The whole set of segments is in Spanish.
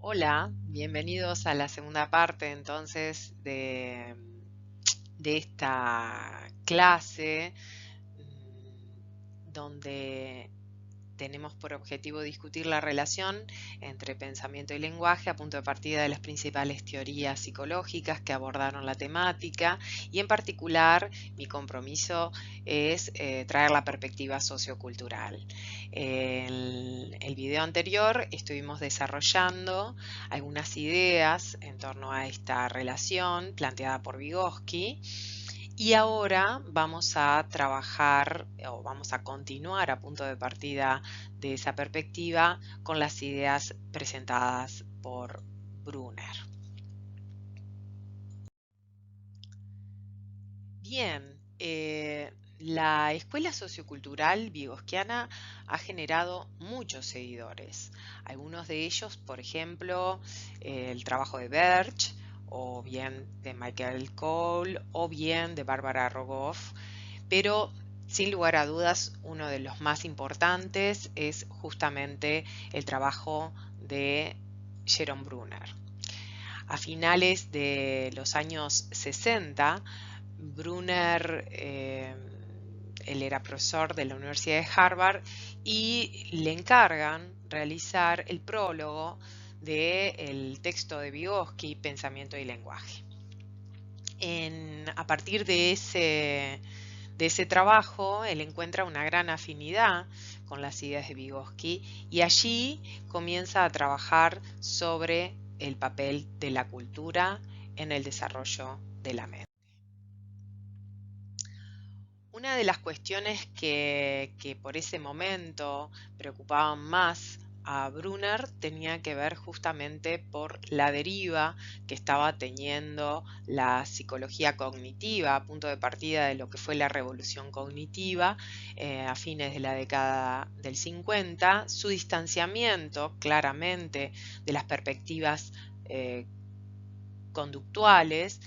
Hola, bienvenidos a la segunda parte entonces de esta clase donde tenemos por objetivo discutir la relación entre pensamiento y lenguaje a punto de partida de las principales teorías psicológicas que abordaron la temática y en particular mi compromiso es traer la perspectiva sociocultural. En el video anterior estuvimos desarrollando algunas ideas en torno a esta relación planteada por Vygotsky. Y ahora vamos a trabajar o vamos a continuar a punto de partida de esa perspectiva con las ideas presentadas por Brunner. Bien, la escuela sociocultural vygotskiana ha generado muchos seguidores. Algunos de ellos, por ejemplo, el trabajo de Birch, o bien de Michael Cole, o bien de Barbara Rogoff, pero sin lugar a dudas uno de los más importantes es justamente el trabajo de Jerome Brunner. A finales de los años 60, Brunner, él era profesor de la Universidad de Harvard y le encargan realizar el prólogo del texto de Vygotsky, Pensamiento y Lenguaje. A partir de ese trabajo, él encuentra una gran afinidad con las ideas de Vygotsky y allí comienza a trabajar sobre el papel de la cultura en el desarrollo de la mente. Una de las cuestiones que por ese momento preocupaban más a Brunner tenía que ver justamente por la deriva que estaba teniendo la psicología cognitiva a punto de partida de lo que fue la revolución cognitiva a fines de la década del 50, su distanciamiento claramente de las perspectivas conductuales,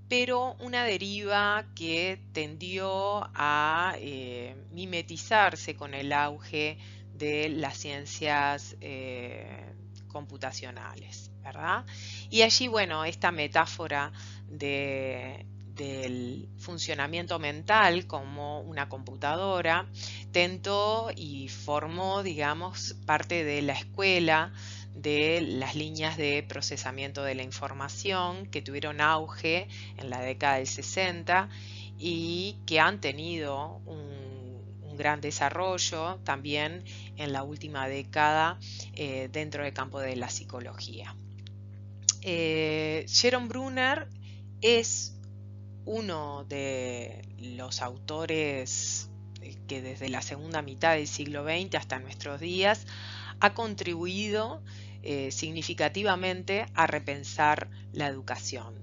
pero una deriva que tendió a mimetizarse con el auge de las ciencias computacionales, ¿verdad? Y allí, bueno, esta metáfora del funcionamiento mental como una computadora tentó y formó, digamos, parte de la escuela de las líneas de procesamiento de la información que tuvieron auge en la década del 60 y que han tenido un gran desarrollo también en la última década dentro del campo de la psicología. Jerome Brunner es uno de los autores que desde la segunda mitad del siglo XX hasta nuestros días ha contribuido significativamente a repensar la educación.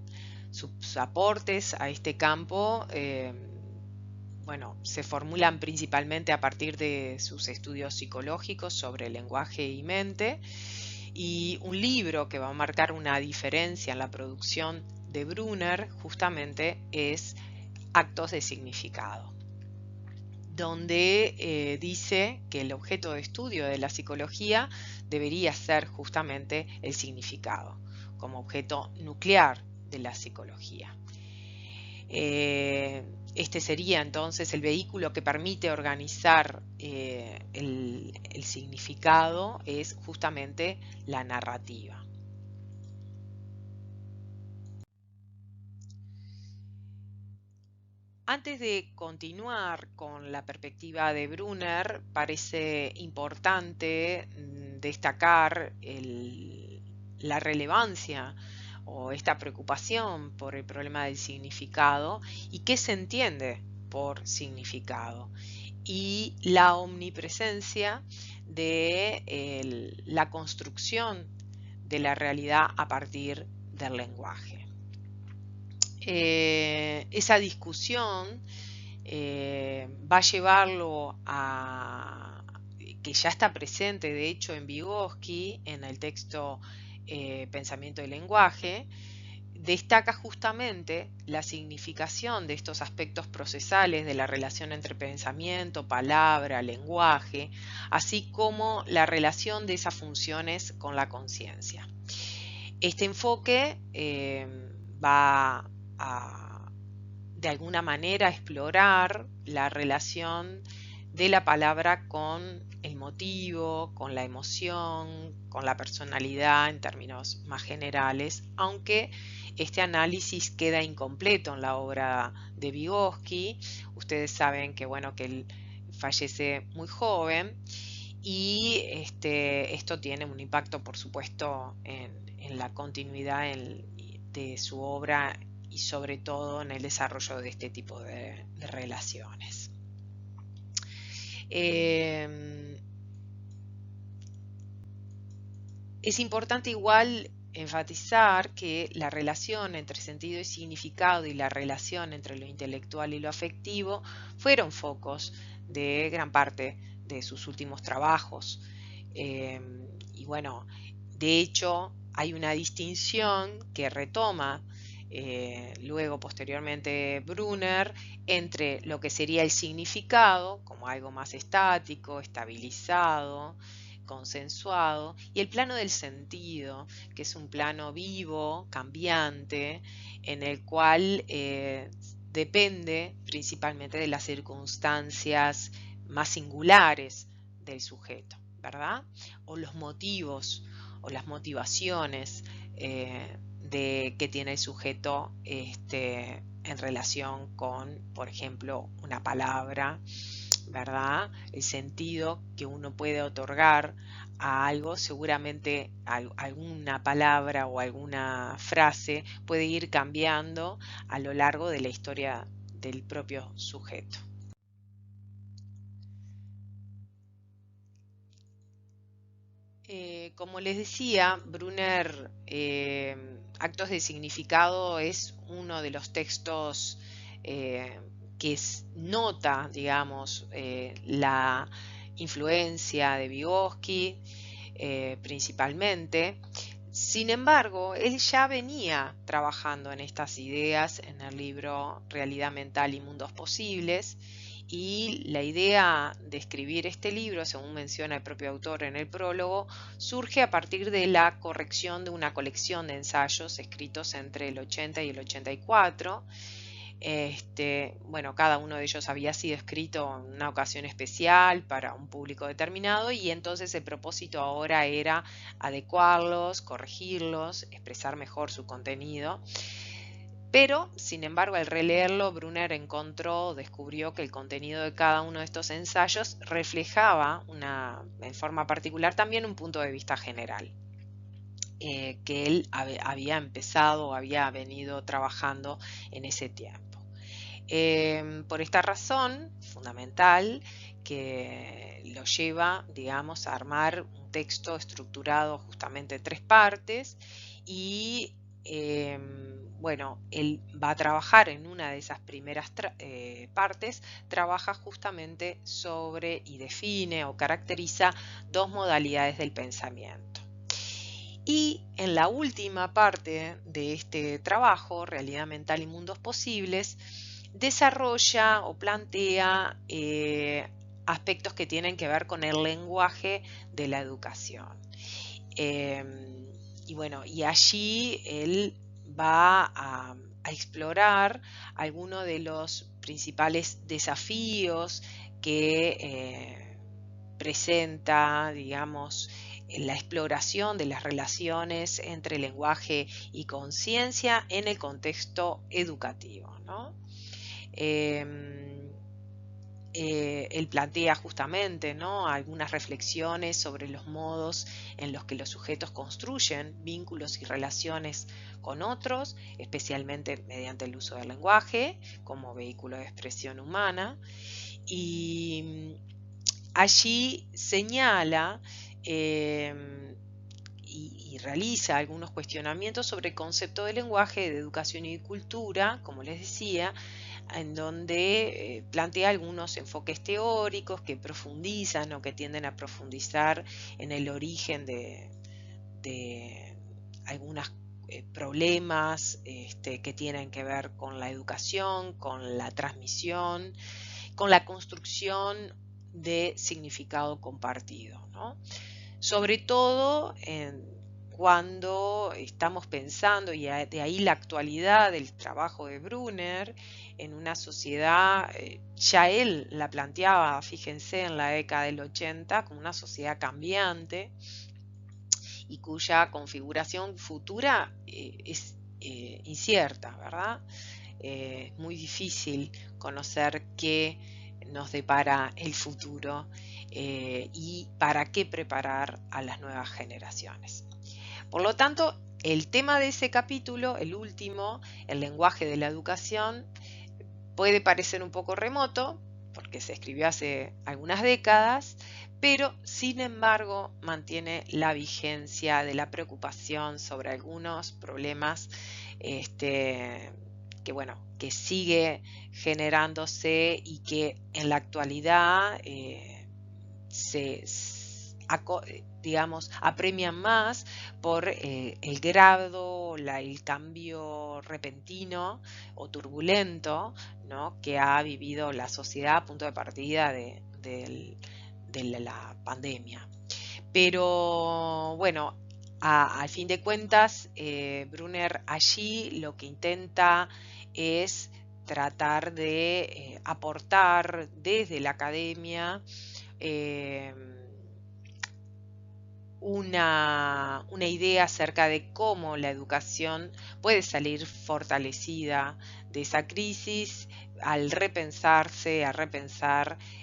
Sus aportes a este campo bueno, se formulan principalmente a partir de sus estudios psicológicos sobre lenguaje y mente, y un libro que va a marcar una diferencia en la producción de Brunner justamente es Actos de Significado, donde dice que el objeto de estudio de la psicología debería ser justamente el significado, como objeto nuclear de la psicología. Este sería entonces el vehículo que permite organizar el significado, es justamente la narrativa. Antes de continuar con la perspectiva de Brunner, parece importante destacar la relevancia o esta preocupación por el problema del significado y qué se entiende por significado, y la omnipresencia de la construcción de la realidad a partir del lenguaje. Esa discusión va a llevarlo a que ya está presente de hecho en Vygotsky en el texto Pensamiento y Lenguaje. Destaca justamente la significación de estos aspectos procesales de la relación entre pensamiento, palabra, lenguaje, así como la relación de esas funciones con la conciencia. Este enfoque va a, de alguna manera, explorar la relación de la palabra con el motivo, con la emoción, con la personalidad en términos más generales, aunque este análisis queda incompleto en la obra de Vygotsky. Ustedes saben que, bueno, que él fallece muy joven y esto tiene un impacto, por supuesto, en la continuidad de su obra y sobre todo en el desarrollo de este tipo de relaciones. Es importante igual enfatizar que la relación entre sentido y significado y la relación entre lo intelectual y lo afectivo fueron focos de gran parte de sus últimos trabajos. Y bueno, de hecho hay una distinción que retoma luego posteriormente Brunner entre lo que sería el significado como algo más estático, estabilizado, consensuado, y el plano del sentido, que es un plano vivo, cambiante, en el cual depende principalmente de las circunstancias más singulares del sujeto, ¿verdad? O los motivos o las motivaciones que tiene el sujeto en relación con, por ejemplo, una palabra, ¿verdad? El sentido que uno puede otorgar a algo, seguramente alguna palabra o alguna frase puede ir cambiando a lo largo de la historia del propio sujeto. Como les decía, Brunner, Actos de Significado es uno de los textos que nota, digamos, la influencia de Vygotsky principalmente. Sin embargo, él ya venía trabajando en estas ideas en el libro Realidad Mental y Mundos Posibles, y la idea de escribir este libro, según menciona el propio autor en el prólogo, surge a partir de la corrección de una colección de ensayos escritos entre el 80 y el 84. Bueno, cada uno de ellos había sido escrito en una ocasión especial para un público determinado, y entonces el propósito ahora era adecuarlos, corregirlos, expresar mejor su contenido. Pero, sin embargo, al releerlo, Brunner descubrió que el contenido de cada uno de estos ensayos reflejaba en forma particular también un punto de vista general, que él había empezado o había venido trabajando en ese tiempo. Por esta razón fundamental que lo lleva, digamos, a armar un texto estructurado justamente en 3 partes, y bueno, él va a trabajar en una de esas primeras partes, trabaja justamente sobre y define o caracteriza 2 modalidades del pensamiento. Y en la última parte de este trabajo, Realidad Mental y Mundos Posibles, desarrolla o plantea aspectos que tienen que ver con el lenguaje de la educación. Y bueno, y allí él va a explorar algunos de los principales desafíos que presenta, digamos, la exploración de las relaciones entre lenguaje y conciencia en el contexto educativo, ¿no? Él plantea justamente, ¿no?, algunas reflexiones sobre los modos en los que los sujetos construyen vínculos y relaciones con otros, especialmente mediante el uso del lenguaje como vehículo de expresión humana. Y allí señala y realiza algunos cuestionamientos sobre el concepto de lenguaje, de educación y de cultura, como les decía, en donde plantea algunos enfoques teóricos que profundizan o que tienden a profundizar en el origen de algunos problemas que tienen que ver con la educación, con la transmisión, con la construcción de significado compartido, ¿no? Sobre todo cuando estamos pensando, y de ahí la actualidad del trabajo de Brunner, en una sociedad, ya él la planteaba, fíjense, en la década del 80, como una sociedad cambiante y cuya configuración futura es incierta, ¿verdad? Es muy difícil conocer qué nos depara el futuro y para qué preparar a las nuevas generaciones. Por lo tanto, el tema de ese capítulo, el último, el lenguaje de la educación, puede parecer un poco remoto, porque se escribió hace algunas décadas, pero sin embargo mantiene la vigencia de la preocupación sobre algunos problemas que sigue generándose y que en la actualidad digamos, apremian más por el grado, el cambio repentino o turbulento, ¿no?, que ha vivido la sociedad a punto de partida de la pandemia. Pero bueno, al fin de cuentas, Brunner allí lo que intenta es tratar de aportar desde la academia una idea acerca de cómo la educación puede salir fortalecida de esa crisis al repensar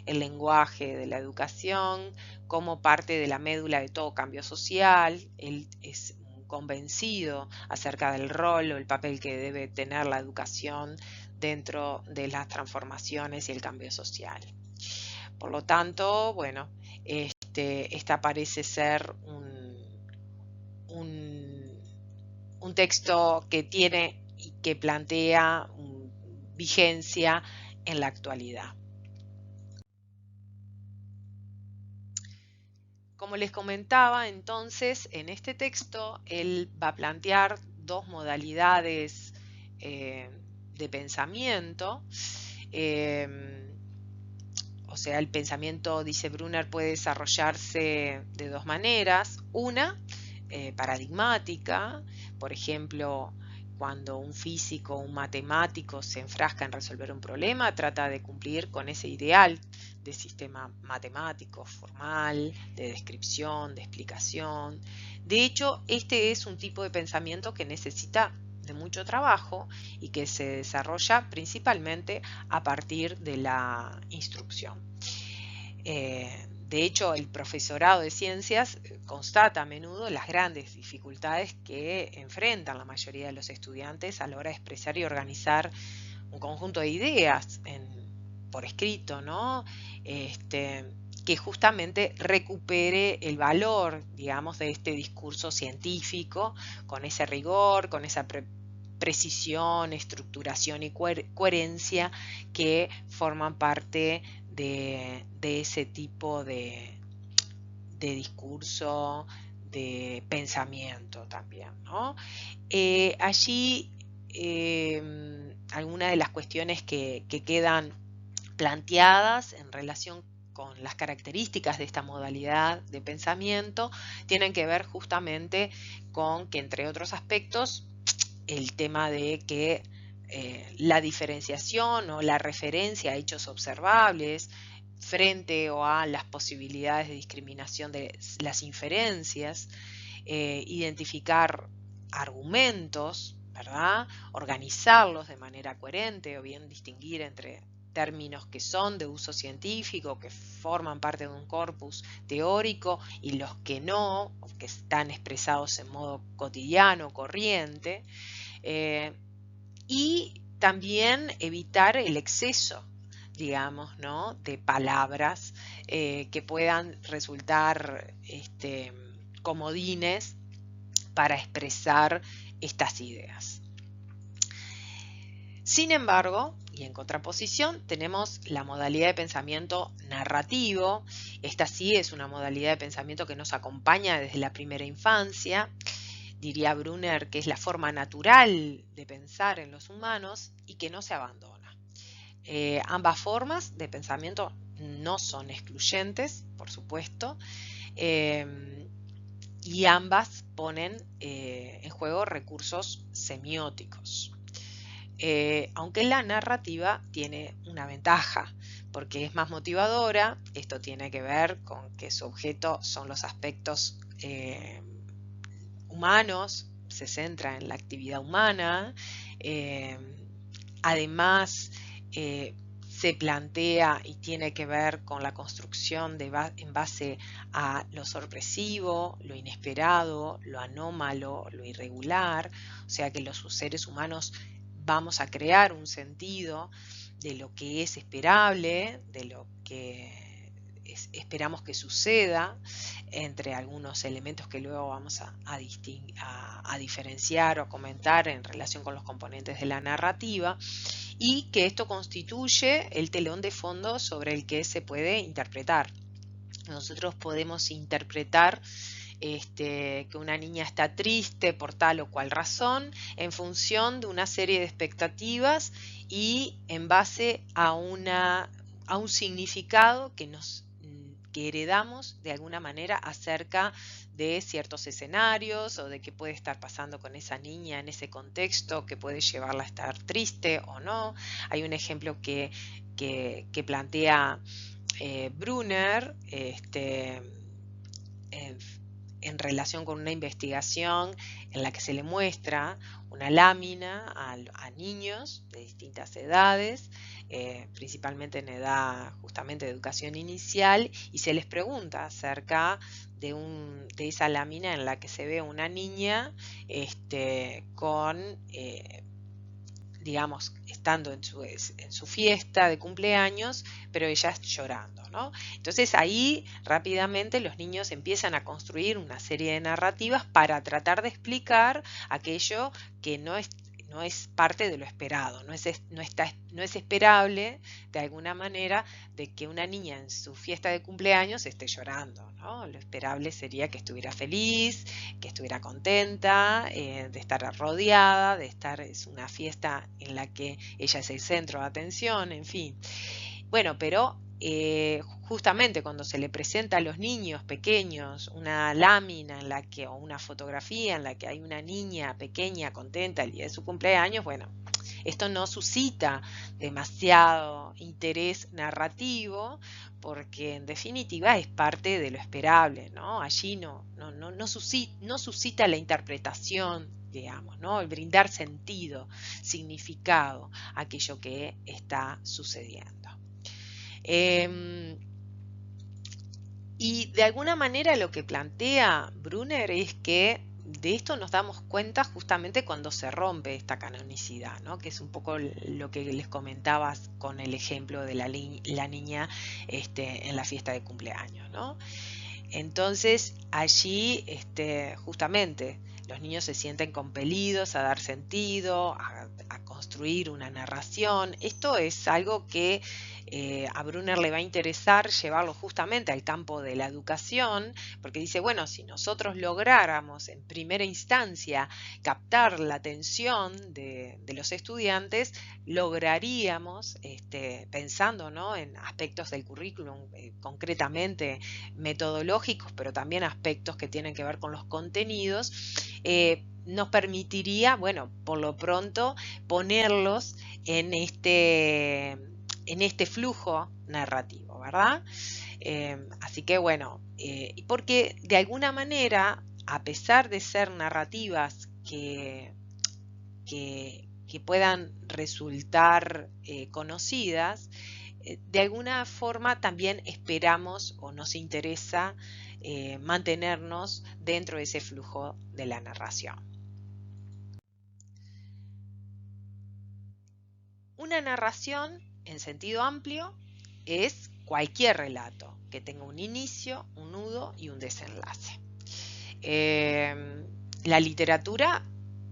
el lenguaje de la educación como parte de la médula de todo cambio social. Él es convencido acerca del rol o el papel que debe tener la educación dentro de las transformaciones y el cambio social. Por lo tanto, bueno, esta parece ser un texto que tiene y que plantea vigencia en la actualidad. Como les comentaba, entonces, en este texto él va a plantear dos modalidades de pensamiento. O sea, el pensamiento, dice Brunner, puede desarrollarse de dos maneras. Una, paradigmática, por ejemplo, cuando un físico o un matemático se enfrasca en resolver un problema, trata de cumplir con ese ideal de sistema matemático, formal, de descripción, de explicación. De hecho, este es un tipo de pensamiento que necesita de mucho trabajo y que se desarrolla principalmente a partir de la instrucción. De hecho, el profesorado de ciencias constata a menudo las grandes dificultades que enfrentan la mayoría de los estudiantes a la hora de expresar y organizar un conjunto de ideas por escrito, ¿no? Que justamente recupere el valor, digamos, de este discurso científico, con ese rigor, con esa precisión, estructuración y coherencia que forman parte de ese tipo de discurso, de pensamiento también, ¿no? Allí algunas de las cuestiones que quedan planteadas en relación con las características de esta modalidad de pensamiento tienen que ver justamente con que, entre otros aspectos, el tema de que la diferenciación o la referencia a hechos observables frente o a las posibilidades de discriminación de las inferencias, identificar argumentos, ¿verdad?, organizarlos de manera coherente o bien distinguir entre términos que son de uso científico, que forman parte de un corpus teórico, y los que no, que están expresados en modo cotidiano, corriente, y también evitar el exceso, digamos, ¿no?, de palabras que puedan resultar comodines para expresar estas ideas. Sin embargo, y en contraposición, tenemos la modalidad de pensamiento narrativo. Esta sí es una modalidad de pensamiento que nos acompaña desde la primera infancia. Diría Brunner que es la forma natural de pensar en los humanos y que no se abandona. Ambas formas de pensamiento no son excluyentes, por supuesto, y ambas ponen en juego recursos semióticos. Aunque la narrativa tiene una ventaja, porque es más motivadora. Esto tiene que ver con que su objeto son los aspectos humanos, se centra en la actividad humana. eh, Además, se plantea y tiene que ver con la construcción en base a lo sorpresivo, lo inesperado, lo anómalo, lo irregular. O sea que los seres humanos vamos a crear un sentido de lo que es esperable, de lo que esperamos que suceda, entre algunos elementos que luego vamos a diferenciar o a comentar en relación con los componentes de la narrativa, y que esto constituye el telón de fondo sobre el que se puede interpretar. Nosotros podemos interpretar que una niña está triste por tal o cual razón en función de una serie de expectativas y en base a un significado que heredamos de alguna manera acerca de ciertos escenarios o de qué puede estar pasando con esa niña en ese contexto que puede llevarla a estar triste o no. Hay un ejemplo que plantea Brunner en relación con una investigación en la que se le muestra una lámina a niños de distintas edades, principalmente en edad justamente de educación inicial, y se les pregunta acerca de esa lámina en la que se ve una niña con digamos, estando en su fiesta de cumpleaños, pero ella llorando, ¿no? Entonces ahí rápidamente los niños empiezan a construir una serie de narrativas para tratar de explicar aquello que no es parte de lo esperado, no es esperable de alguna manera de que una niña en su fiesta de cumpleaños esté llorando, ¿no? Lo esperable sería que estuviera feliz, que estuviera contenta, de estar rodeada, es una fiesta en la que ella es el centro de atención, en fin. Bueno, pero justamente cuando se le presenta a los niños pequeños una lámina o una fotografía en la que hay una niña pequeña contenta el día de su cumpleaños, bueno, esto no suscita demasiado interés narrativo porque en definitiva es parte de lo esperable, ¿no? Allí no suscita la interpretación, digamos, ¿no? El brindar sentido, significado a aquello que está sucediendo. Y de alguna manera lo que plantea Brunner es que de esto nos damos cuenta justamente cuando se rompe esta canonicidad, ¿no? Que es un poco lo que les comentaba con el ejemplo de la niña en la fiesta de cumpleaños, ¿no? Entonces allí justamente los niños se sienten compelidos a dar sentido, a construir una narración. Esto es algo que a Brunner le va a interesar llevarlo justamente al campo de la educación, porque dice, bueno, si nosotros lográramos en primera instancia captar la atención de los estudiantes, lograríamos, pensando, ¿no?, en aspectos del currículum, concretamente metodológicos, pero también aspectos que tienen que ver con los contenidos, nos permitiría, bueno, por lo pronto, ponerlos en este flujo narrativo, ¿verdad? Así que bueno, porque de alguna manera, a pesar de ser narrativas que puedan resultar conocidas, de alguna forma también esperamos o nos interesa mantenernos dentro de ese flujo de la narración. Una narración en sentido amplio es cualquier relato que tenga un inicio, un nudo y un desenlace. La literatura,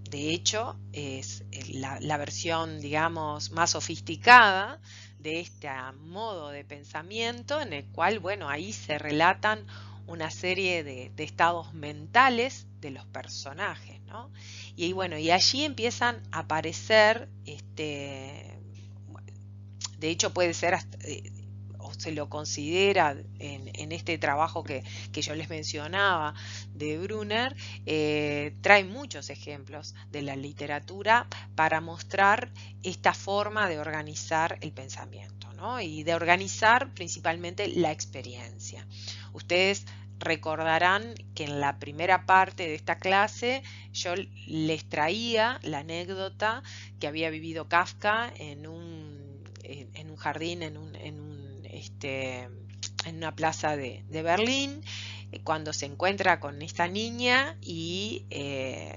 de hecho, es la versión, digamos, más sofisticada de este modo de pensamiento en el cual, bueno, ahí se relatan una serie de estados mentales de los personajes, ¿no? Y bueno, y allí empiezan a aparecer, de hecho puede ser o se lo considera en este trabajo que yo les mencionaba de Brunner, trae muchos ejemplos de la literatura para mostrar esta forma de organizar el pensamiento, ¿no? Y de organizar principalmente la experiencia. Ustedes recordarán que en la primera parte de esta clase yo les traía la anécdota que había vivido Kafka en un jardín, en una plaza de Berlín, cuando se encuentra con esta niña y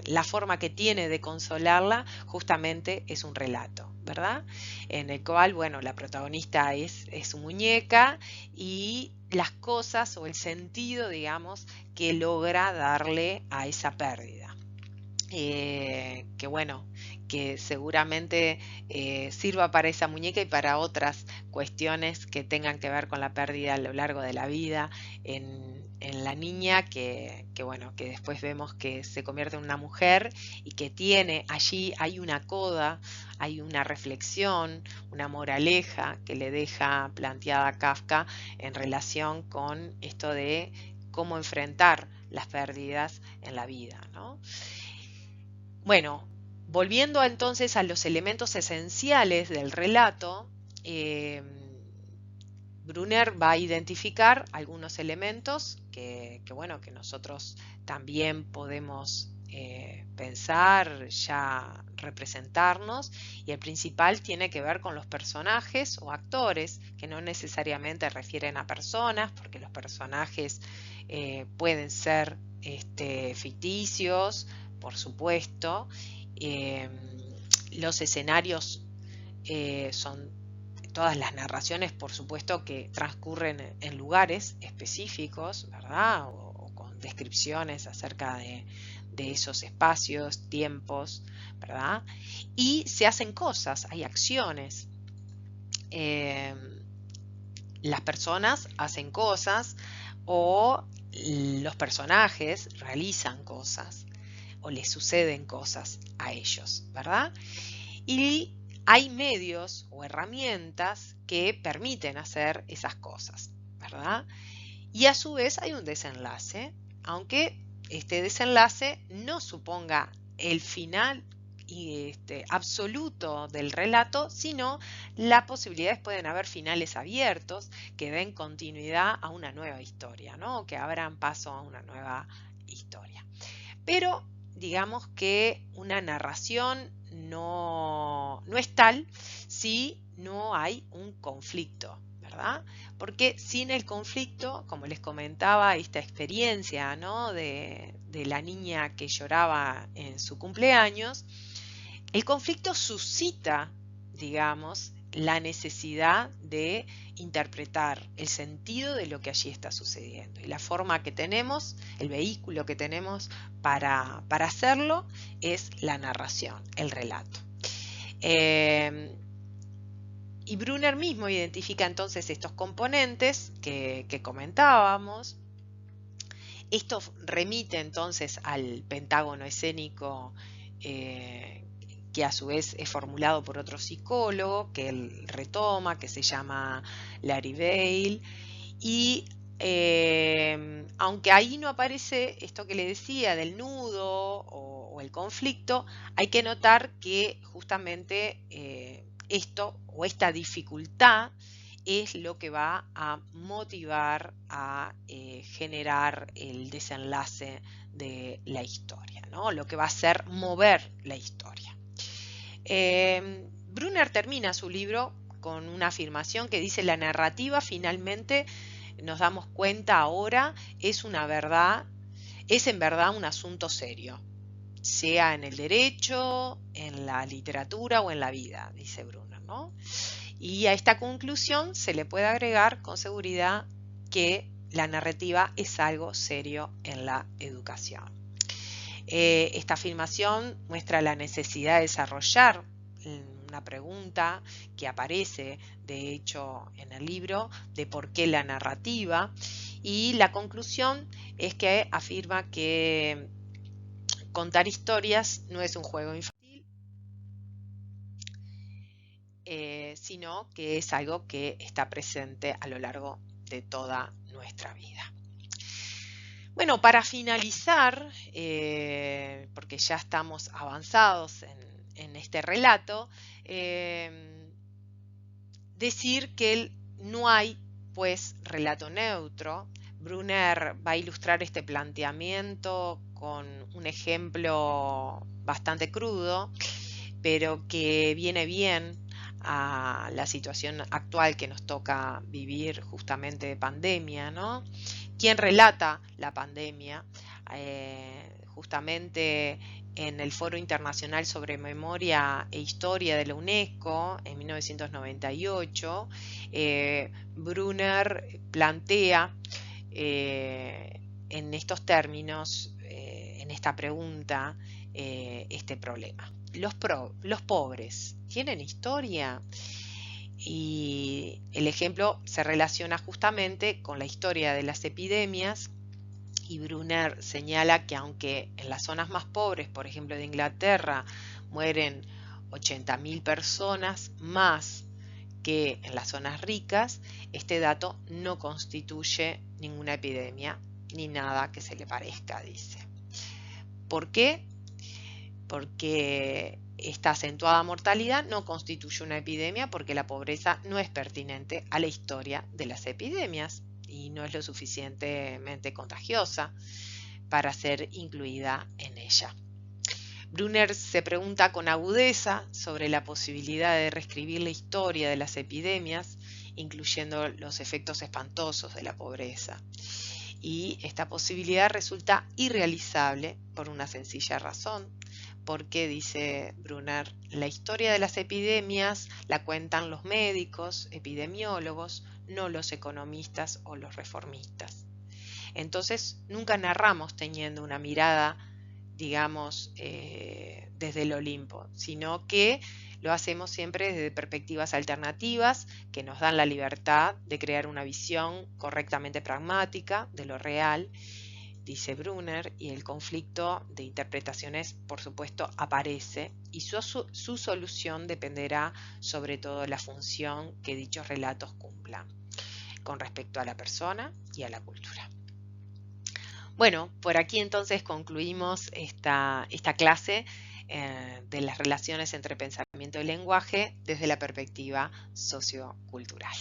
la forma que tiene de consolarla justamente es un relato, ¿verdad? En el cual, bueno, la protagonista es su muñeca y las cosas o el sentido, digamos, que logra darle a esa pérdida. Que bueno, que seguramente sirva para esa muñeca y para otras cuestiones que tengan que ver con la pérdida a lo largo de la vida en la niña que bueno, que después vemos que se convierte en una mujer y que tiene allí, hay una coda, hay una reflexión, una moraleja que le deja planteada a Kafka en relación con esto de cómo enfrentar las pérdidas en la vida, ¿no? Bueno, volviendo entonces a los elementos esenciales del relato, Brunner va a identificar algunos elementos bueno, que nosotros también podemos pensar, ya representarnos, y el principal tiene que ver con los personajes o actores, que no necesariamente refieren a personas, porque los personajes pueden ser ficticios, por supuesto. Eh, los escenarios son todas las narraciones, por supuesto, que transcurren en lugares específicos, ¿verdad? O con descripciones acerca de esos espacios, tiempos, ¿verdad? Y se hacen cosas, hay acciones. Las personas hacen cosas o los personajes realizan cosas o les suceden cosas a ellos, ¿verdad? Y hay medios o herramientas que permiten hacer esas cosas, ¿verdad? Y a su vez hay un desenlace, aunque este desenlace no suponga el final absoluto del relato, sino las posibilidades pueden haber finales abiertos que den continuidad a una nueva historia, ¿no? Que abran paso a una nueva historia. Pero digamos que una narración no es tal si no hay un conflicto, ¿verdad? Porque sin el conflicto, como les comentaba, esta experiencia, ¿no? de la niña que lloraba en su cumpleaños, el conflicto suscita, digamos, la necesidad de interpretar el sentido de lo que allí está sucediendo. Y la forma que tenemos, el vehículo que tenemos para hacerlo es la narración, el relato. Y Brunner mismo identifica entonces estos componentes que comentábamos. Esto remite entonces al pentágono escénico que a su vez es formulado por otro psicólogo que él retoma, que se llama Larry Vail. Y aunque ahí no aparece esto que le decía del nudo o el conflicto, hay que notar que justamente esto o esta dificultad es lo que va a motivar a generar el desenlace de la historia, ¿no? Lo que va a hacer mover la historia. Brunner termina su libro con una afirmación que dice: la narrativa finalmente, nos damos cuenta ahora, es en verdad un asunto serio, sea en el derecho, en la literatura o en la vida, dice Brunner, ¿no? Y a esta conclusión se le puede agregar con seguridad que la narrativa es algo serio en la educación. Esta afirmación muestra la necesidad de desarrollar una pregunta que aparece de hecho en el libro de por qué la narrativa, y la conclusión es que afirma que contar historias no es un juego infantil, sino que es algo que está presente a lo largo de toda nuestra vida. Bueno, para finalizar, porque ya estamos avanzados en este relato, decir que no hay, pues, relato neutro. Brunner va a ilustrar este planteamiento con un ejemplo bastante crudo, pero que viene bien a la situación actual que nos toca vivir justamente de pandemia, ¿no? ¿Quién relata la pandemia? Justamente en el Foro Internacional sobre Memoria e Historia de la UNESCO en 1998, Brunner plantea en estos términos, en esta pregunta, este problema. Los pobres, ¿tienen historia? Y el ejemplo se relaciona justamente con la historia de las epidemias, y Brunner señala que aunque en las zonas más pobres, por ejemplo de Inglaterra, mueren 80.000 personas más que en las zonas ricas, este dato no constituye ninguna epidemia ni nada que se le parezca, dice. ¿Por qué? Porque esta acentuada mortalidad no constituye una epidemia porque la pobreza no es pertinente a la historia de las epidemias y no es lo suficientemente contagiosa para ser incluida en ella. Brunner se pregunta con agudeza sobre la posibilidad de reescribir la historia de las epidemias, incluyendo los efectos espantosos de la pobreza. Y esta posibilidad resulta irrealizable por una sencilla razón, porque, dice Brunner, la historia de las epidemias la cuentan los médicos, epidemiólogos, no los economistas o los reformistas. Entonces, nunca narramos teniendo una mirada, digamos, desde el Olimpo, sino que lo hacemos siempre desde perspectivas alternativas que nos dan la libertad de crear una visión correctamente pragmática de lo real, dice Brunner, y el conflicto de interpretaciones, por supuesto, aparece y su solución dependerá sobre todo de la función que dichos relatos cumplan con respecto a la persona y a la cultura. Bueno, por aquí entonces concluimos esta clase de las relaciones entre pensamiento y lenguaje desde la perspectiva sociocultural.